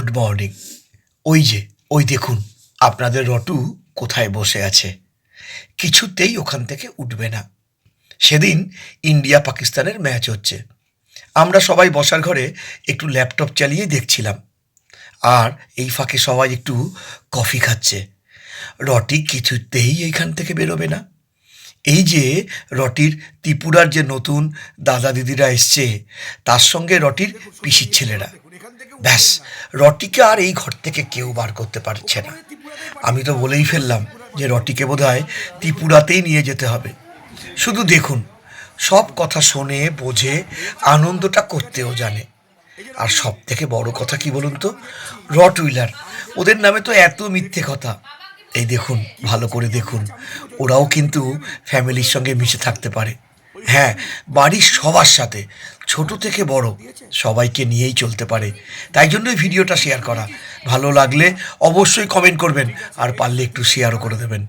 Good morning. ওই যে, ওই দেখুন আপনাদের রটু কোথায় বসে আছে। কিছুতেই ওখান থেকে উঠবে না। সেদিন ইন্ডিয়া পাকিস্তানের ম্যাচ হচ্ছে। আমরা সবাই বসার ঘরে একটু ল্যাপটপ চালিয়ে দেখছিলাম। আর এই ফাঁকে সবাই একটু কফি খাচ্ছে। রটি কিছুতেই এইখান থেকে বেরোবে না। এই যে রটির ত্রিপুরার যে নতুন দাদা দিদিরা এসছে, তার সঙ্গে রটির পিসির ছেলেরা। ব্যাস, রটিকে আর এই ঘর থেকে কেউ বার করতে পারছে না। আমি তো বলেই ফেললাম যে রটিকে বোধহয় ত্রিপুরাতেই নিয়ে যেতে হবে। শুধু দেখুন, সব কথা শোনে, বোঝে, আনন্দটা করতেও জানে। আর সব থেকে বড় কথা কি বলুন তো, রট উইলার, ওদের নামে তো এত মিথ্যে কথা। এই দেখুন, ভালো করে দেখুন, ওরাও কিন্তু ফ্যামিলির সঙ্গে মিশে থাকতে পারে। হ্যাঁ, বাড়ির সবার সাথে, ছোট থেকে বড়, সবাইকে নিয়েই চলতে পারে। তাই জন্যই ভিডিওটা শেয়ার করা। ভালো লাগলে অবশ্যই কমেন্ট করবেন, আর পারলে একটু শেয়ারও করে দেবেন।